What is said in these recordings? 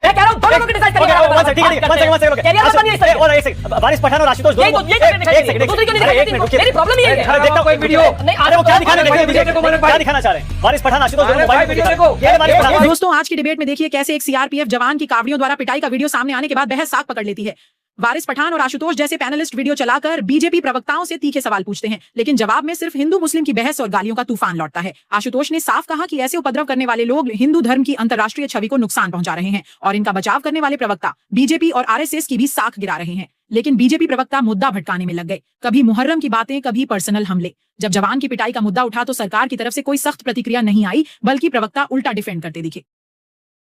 मैं कह रहा हूं दोनों को क्रिटिसाइज करिए। वारिस पठान और आशुतोष मेरी प्रॉब्लम ये है। देखता हूं एक वीडियो। अरे वो क्या दिखाना चाह रहे हैं? वारिस पठान आशुतोष दोनों मोबाइल पे दिखा। दोस्तों आज की डिबेट में देखिए कैसे एक सीआरपीएफ जवान की कावड़ियों द्वारा पिटाई का वीडियो सामने आने के बाद बहस साख पकड़ लेती है। वारिस पठान और आशुतोष जैसे पैनलिस्ट वीडियो चलाकर बीजेपी प्रवक्ताओं से तीखे सवाल पूछते हैं, लेकिन जवाब में सिर्फ हिंदू मुस्लिम की बहस और गालियों का तूफान लौटता है। आशुतोष ने साफ कहा कि ऐसे उपद्रव करने वाले लोग हिंदू धर्म की अंतर्राष्ट्रीय छवि को नुकसान पहुंचा रहे हैं और इनका बचाव करने वाले प्रवक्ता बीजेपी और आरएसएस की भी साख गिरा रहे हैं। लेकिन बीजेपी प्रवक्ता मुद्दा भटकाने में लग गए, कभी मुहर्रम की बातें, कभी पर्सनल हमले। जब जवान की पिटाई का मुद्दा उठा तो सरकार की तरफ से कोई सख्त प्रतिक्रिया नहीं आई, बल्कि प्रवक्ता उल्टा डिफेंड करते दिखे।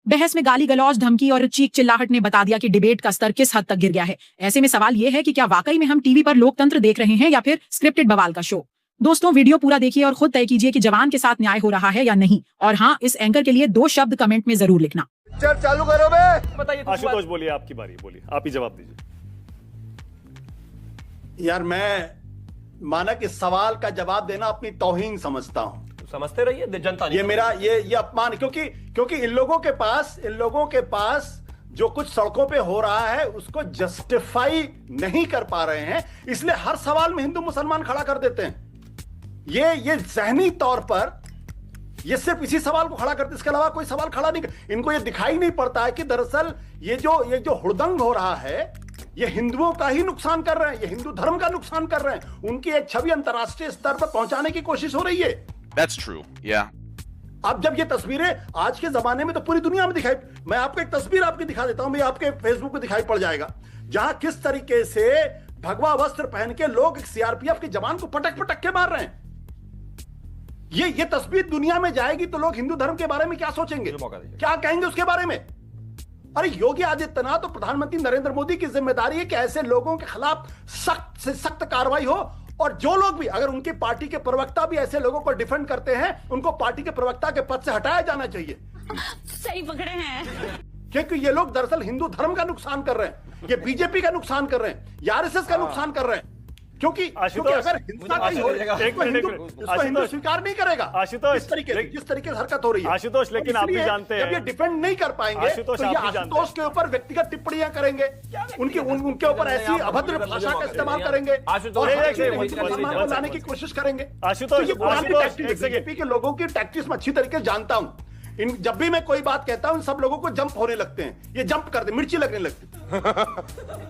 बहस में गाली गलौज, धमकी और चीख चिल्लाहट ने बता दिया कि डिबेट का स्तर किस हद तक गिर गया है। ऐसे में सवाल यह है कि क्या वाकई में हम टीवी पर लोकतंत्र देख रहे हैं या फिर स्क्रिप्टेड बवाल का शो। दोस्तों वीडियो पूरा देखिए और खुद तय कीजिए कि जवान के साथ न्याय हो रहा है या नहीं। और हाँ, इस एंकर के लिए 2 शब्द कमेंट में जरूर लिखना। चालू करो बे। बताइए आशुतोष बोलिए, आपकी बारी, बोलिए, आप ही जवाब दीजिए। यार मैं माना कि सवाल का जवाब देना अपनी तौहीन समझता हूं। समझते रहिए, जनता ये मेरा ये अपमान, क्योंकि इन लोगों के पास जो कुछ सड़कों पे हो रहा है उसको जस्टिफाई नहीं कर पा रहे हैं, इसलिए हर सवाल में हिंदू मुसलमान खड़ा कर देते हैं। ये ज़हनी तौर पर ये सिर्फ इसी सवाल को खड़ा करते, इसके अलावा कोई सवाल खड़ा नहीं। इनको ये दिखाई नहीं पड़ता है कि दरअसल ये जो हुड़दंग हो रहा है ये हिंदुओं का ही नुकसान कर रहे हैं, ये हिंदू धर्म का नुकसान कर रहे हैं, उनकी एक छवि अंतर्राष्ट्रीय स्तर पर पहुंचाने की कोशिश हो रही है। That's true, yeah. अब जब ये तस्वीरें आज के जमाने में तो पूरी दुनिया में दिखाई, मैं आपको एक तस्वीर आपकी दिखा देता हूं, मैं आपके फेसबुक पे दिखाई पड़ जाएगा, जहां किस तरीके से भगवा वस्त्र पहन के लोग सीआरपीएफ के जवान को पटक के मार रहे हैं। ये तस्वीर दुनिया में जाएगी तो लोग हिंदू धर्म के बारे में क्या सोचेंगे, क्या कहेंगे उसके बारे में। अरे योगी आदित्यनाथ और प्रधानमंत्री नरेंद्र मोदी की जिम्मेदारी है कि ऐसे लोगों के खिलाफ सख्त से सख्त कार्रवाई हो, और जो लोग भी, अगर उनकी पार्टी के प्रवक्ता भी ऐसे लोगों को डिफेंड करते हैं, उनको पार्टी के प्रवक्ता के पद से हटाया जाना चाहिए। सही पकड़े हैं, क्योंकि ये लोग दरअसल हिंदू धर्म का नुकसान कर रहे हैं, ये बीजेपी का नुकसान कर रहे हैं, ये आरएसएस का नुकसान कर रहे हैं। क्योंकि अगर हिंसा कहीं हो उसको हिंदू स्वीकार नहीं करेगा। आशुतोष, जिस तरीके से हरकत हो रही है आशुतोष, लेकिन आप भी जानते हैं जब ये डिफेंड नहीं कर पाएंगे तो ये आशुतोष के ऊपर व्यक्तिगत टिप्पणियां करेंगे, उनके ऊपर ऐसी अभद्र भाषा का इस्तेमाल करेंगे और लाने की कोशिश करेंगे। आशुतोष, बीजेपी के लोगों की टैक्टिक्स में अच्छी तरीके से जानता हूं। जब भी मैं कोई बात कहता हूं, सब लोगों को जंप होने लगते हैं, ये जंप करते, मिर्ची लगने लगती।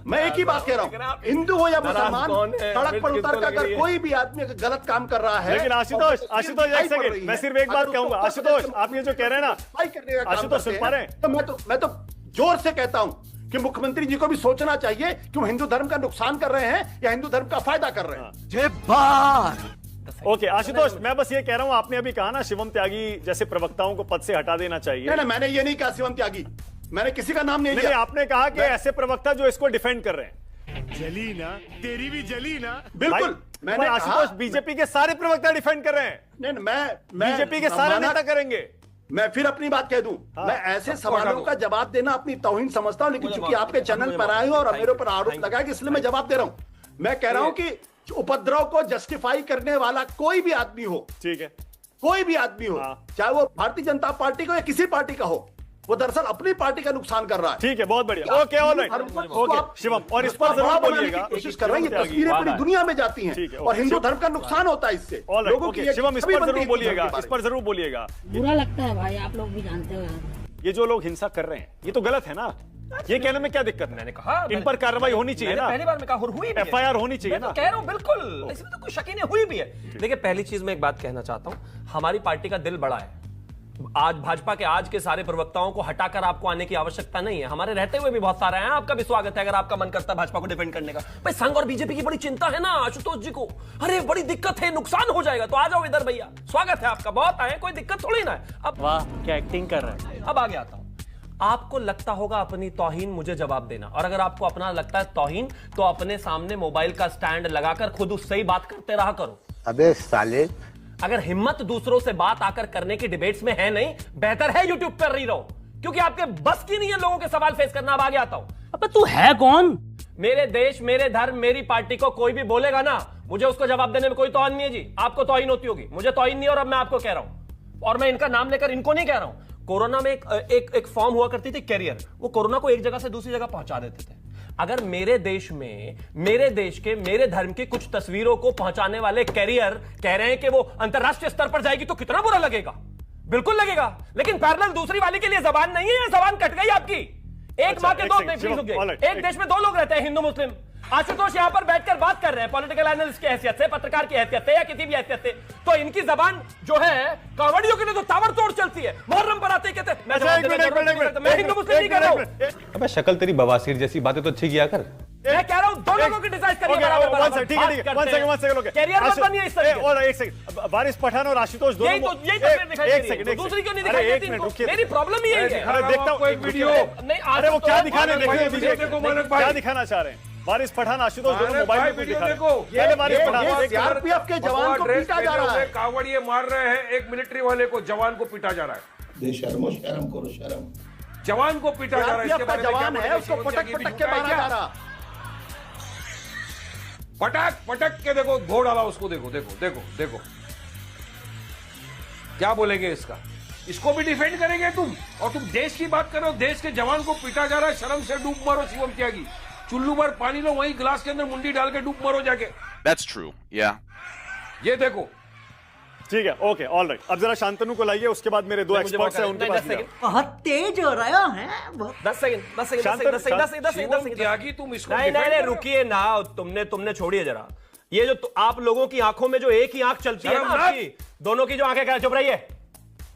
मैं एक ही बात कह रहा हूं, हिंदू हो या मुसलमान, सड़क पर उतर कर अगर कोई भी आदमी गलत काम कर रहा है। लेकिन आशुतोष एक सेकंड, मैं सिर्फ एक बात कहूंगा। आशुतोष, आप ये जो कह रहे हैं ना, आशुतोष सुन पा रहे हैं? तो मैं तो जोर से कहता हूं कि मुख्यमंत्री जी को भी सोचना चाहिए कि वो हिंदू धर्म का नुकसान कर रहे हैं या हिंदू धर्म का फायदा कर रहे हैं। ओके आशुतोष, मैं बस ये कह रहा हूं, आपने अभी कहा ना शिवम त्यागी जैसे प्रवक्ताओं को पद से हटा देना चाहिए। नहीं, मैंने ये नहीं कहा शिवम त्यागी, मैंने किसी का नाम नहीं लिया। आपने कहा कि ऐसे प्रवक्ता जो इसको डिफेंड कर रहे हैं। जली ना, तेरी भी जली ना। बिल्कुल, मैंने आशुतोष बीजेपी के सारे प्रवक्ता डिफेंड कर रहे हैं। नहीं, मैं बीजेपी के सारे नेता करेंगे। मैं फिर अपनी बात कह दूं, मैं ऐसे सवालों का जवाब देना अपनी तौहीन समझता हूं, लेकिन चूंकि आपके चैनल पर आए हो और मेरे ऊपर आरोप लगाया कि इसलिए मैं जवाब दे रहा हूं। मैं कह रहा हूं कि उपद्रव को जस्टिफाई करने वाला कोई भी आदमी हो, ठीक है, कोई भी आदमी हो, चाहे वो भारतीय जनता पार्टी को या किसी पार्टी का हो, वो दरअसल अपनी पार्टी का नुकसान कर रहा है। ठीक है, बहुत बढ़िया। ओके, ऑलराइट, ओके शिवम, और इस पर जरूर बोलिएगा। कोशिश कर रहे हैं, ये तस्वीरें पूरी दुनिया में जाती हैं और हिंदू धर्म का नुकसान होता है इससे। लोगों की शिवम, इस पर जरूर बोलिएगा, इस पर जरूर बोलिएगा। बुरा लगता है भाई, आप लोग भी जानते हो ये जो लोग हिंसा कर रहे हैं ये तो गलत है ना। ये कहने में क्या दिक्कत? मैंने कहा इन पर कार्रवाई होनी चाहिए ना, पहली बार में कहा, हुई एफआईआर होनी चाहिए ना। कह रहा हूं बिल्कुल, इसमें तो कोई शक ही नहीं, हुई भी है। देखिए पहली चीज मैं एक बात कहना चाहता हूं, हमारी पार्टी का दिल बड़ा है। आज भाजपा के आज के सारे प्रवक्ताओं को हटाकर आपको आने की आवश्यकता नहीं है, हमारे रहते हुए भी बहुत सारे हैं, आपका भी स्वागत है अगर आपका मन करता है भाजपा को डिफेंड करने का। भाई संघ और बीजेपी की बड़ी चिंता है ना आशुतोष जी को, अरे बड़ी दिक्कत है, नुकसान हो जाएगा, तो आ जाओ इधर भैया, स्वागत है आपका, बहुत आए, कोई दिक्कत थोड़ी ना है। अब वाह क्या एक्टिंग कर रहा है। अब आगे आता हूं, आपको लगता होगा अपनी तौहीन मुझे जवाब देना, और अगर आपको अपना लगता है तौहीन तो अपने सामने मोबाइल का स्टैंड लगाकर खुद उससे ही बात करते रहा करो। अबे साले, अगर हिम्मत दूसरों से बात आकर करने की डिबेट्स में है नहीं, बेहतर है यूट्यूब पर रही रहो, क्योंकि आपके बस की नहीं है लोगों के सवाल फेस करना। अब आगे आता हूं, अबे तू है कौन? मेरे देश, मेरे धर्म, मेरी पार्टी को कोई भी बोलेगा ना, मुझे उसको जवाब देने में कोई तौहीन नहीं है जी। आपको तौहीन होती होगी, मुझे तौहीन नहीं, और अब मैं आपको कह रहा हूं, और मैं इनका नाम लेकर इनको नहीं कह रहा हूं, कोरोना में एक फॉर्म हुआ करती थी कैरियर, वो कोरोना को एक जगह से दूसरी जगह पहुंचा देते थे। अगर मेरे देश में मेरे देश के मेरे धर्म की कुछ तस्वीरों को पहुंचाने वाले कैरियर कह रहे हैं कि वो अंतरराष्ट्रीय स्तर पर जाएगी तो कितना बुरा लगेगा? बिल्कुल लगेगा। लेकिन पैरेलल दूसरी वाली के लिए जबान नहीं है, जबान कट गई आपकी। एक मां के दो, एक देश में दो लोग रहते हैं, हिंदू मुस्लिम। आशुतोष यहां पर बैठकर बात कर रहे हैं पॉलिटिकल एनालिस्ट की हैसियत से, पत्रकार की हैसियत से या किसी भी हैसियत से, तो इनकी जबान जो है कांवड़ियों के लिए तो ताबड़तोड़ चलती है। मुहर्रम पर आते कहते मैं हिंदू मुस्लिम नहीं कर रहा हूं। अबे शक्ल तेरी बवासीर जैसी, बातें तो अच्छी किया कर। मैं कह रहा हूं दो लोगों की डिसाइड करिए बराबर। ठीक है, वन सेकंड कैरियर मत बनिए इस तरह। और एक सेकंड, वारिस पठान और आशुतोष दोनों यही तस्वीर दिखाई दे रही है। दूसरी क्यों नहीं दिखाई देती इनको? मेरी प्रॉब्लम ही यही है। अरे देखता हूं एक वीडियो। नहीं, अरे वो क्या दिखाने, देखो क्या दिखाना चाह रहे हैं? वारिस पठान आशुतोष दोनों मोबाइल में वीडियो दिखा रहे हैं। देखो, पहले वारिस पठान सीआरपीएफ के जवान को पीटा जा रहा है। कावड़िए मार रहे हैं, एक मिलिट्री वाले को, जवान को पीटा जा रहा है। बेशर्मो, शर्म करो शर्म। जवान को पीटा जा रहा है। इसके बारे में जवान क्या है, उसको पटक पटक के मारा जा रहा। पटक पटक के देखो, धो डाला उसको। देखो देखो देखो देखो, क्या बोलेंगे इसका? इसको भी डिफेंड करेंगे तुम? और तुम देश की बात कर रहे हो, देश के जवान को पीटा जा रहा है। शर्म से डूब मरो शिवम त्यागी। चुल्लू भर पानी लो, वहीं गिलास के अंदर मुंडी डाल के डूब मरो जाके। That's true, yeah. ये देखो, ठीक है, ओके, ऑल राइट। अब जरा शांतनु को लाइए, उसके बाद मेरे दो एक्सपर्ट्स हैं, उनके पास जाओ। बहुत तेज हो रहा है। 10 सेकंड। त्यागी तुम इसको नहीं defend नहीं करो। रुकिए ना, तुमने छोड़िए जरा। ये जो आप लोगों की आंखों में जो एक ही आंख चलती है ना, शर्म आपकी दोनों की जो आंखें, चुप रहिए,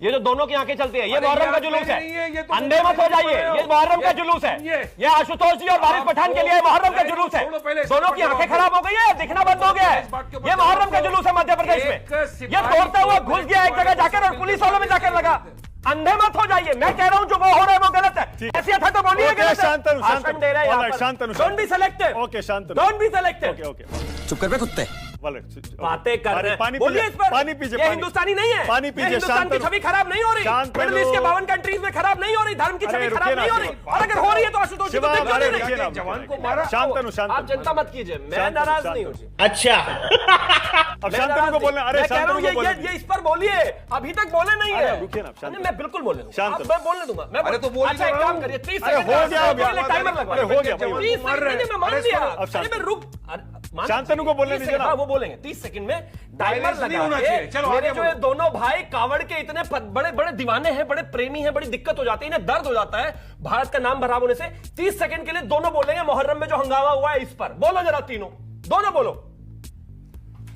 ये जो दोनों की आंखें चलती है, ये अरे मुहर्रम का ये जुलूस नहीं है, ये है। तो अंधे मत हो जाइए, ये मुहर्रम का ये- जुलूस है। ये- आशुतोष जी और वारिस पठान के लिए मुहर्रम का नहीं, जुलूस है। छोड़ो पहले, दोनों की आंखें खराब हो गई है, दिखना बंद हो गया है। इस बात के ऊपर ये मुहर्रम का जवाब दो। जुलूस है मध्य प्रदेश एक में। ये सिपाही दौड़ता हुआ को घुस गया एक जगह जाकर और पुलिस वालों में जाकर लगा। अंधे मत हो जाइए, मैं कह रहा हूं जो वो हो रहा है वो गलत है। ऐसी था तो बोलिए ओके, गलत है। शांतनु, भाषण दे रहे हैं all यहाँ right, पर। Shantanu, Don't be selective. Okay, Shantanu. Don't be selective. Okay, okay, चुप कर बे कुत्ते। बातें कर रहे हैं। पानी बोलिए पीजिए, इस पर। पानी पीजिए, ये पानी। हिंदुस्तानी नहीं है। पानी ये पीजिए, हिंदुस्तान की शांतनु। छवि खराब नहीं हो रही। शांतनु। मिडिल ईस्ट के 52 कंट्रीज में खराब नहीं हो रही, धर्म की छवि अरे खराब रुकिए नहीं हो ना, रही। रुकिए। और अगर हो रही है तो आशुतोष जी को शिवा, देख क्यों अरे नहीं रुकिए रहे? ना, जवान को मारा। शांतनु, शांतनु। आप चिंता मत कीजिए, मैं शांतनु, नाराज शांतनु। नहीं हूँ जी। अब मैं शांतनु नाराज को बोलना, नहीं। अरे मैं कह रहा शांतनु हूँ, को बोलना। ये इस पर बोलिए, अभी तक बोले नहीं अरे है। रुकिए ना, शांतनु। नहीं, मैं बिल्कुल बोलने दूंगा। शांतनु। मैं बोलने दूंगा। मैं अरे तो बोल ही अच्छा, एक रहा काम हूँ। करिए, 30 अरे सेकंड हो गया, हो गया। टाइमर लगवा। अरे हो गया, भाई। 30 सेकंड नहीं, मैं मान अरे लिया। अब शांतनु। अरे मैं रुक, शांतनु को बोलने दीजिए ना। हाँ, वो बोलेंगे 30 सेकंड में टाइमर Violence नहीं होना लगा चाहिए। के। चलो, मेरे आगे जो ये दोनों भाई कावड़ के इतने बड़े बड़े दीवाने हैं, बड़े प्रेमी हैं, बड़ी दिक्कत हो जाती है, इन्हें दर्द हो जाता है भारत का नाम खराब होने से। 30 सेकंड के लिए दोनों बोलेंगे मुहर्रम में जो हंगामा हुआ है इस पर। बोलो जरा तीनों, दोनों बोलो।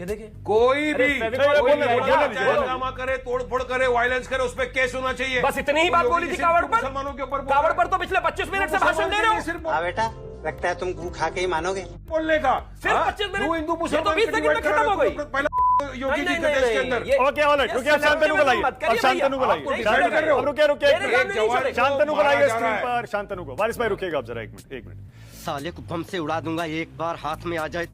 ये देखिए, कोई अरे भी फेविकॉल कोई बोल रहा है, भी क्या? चाहे हंगामा करे, तोड़फोड़ करे, वायलेंस करे, उस पर केस होना चाहिए। बस इतनी ही बात योगी बोली थी सिर्फ कावड़ पर। मुसलमानों के ऊपर बोल कावड़ रहा पर तो पिछले 25 मिनट से भाषण दे रहे हो। सिर्फ हाँ बेटा, लगता है तुम गू खा के ही मानोगे। बोलने का सिर्फ हाँ? 25 मिनट। तू हिंदू ये तो मुसलमान 20 सेकंड में खत्म हो गई। पहला योगी जी नहीं, के नहीं, देश के नहीं, अंदर ये- ओके, ऑल राइट, रुकिए, अब शांतनु को लाइए। अब शांतनु को लाइए। आपको डिफेंड कर रहे हो। अब रुकिए, रुकिए, मेरे सामने नहीं छोड़ेगा। शांतनु को मारा लाइए जा स्क्रीन रहा है। पर। शांतनु को। वारिस भाई रुकिएगा आप जरा, एक मिनट। साले को बम से उड़ा दूंगा एक बार हाथ में आ जाए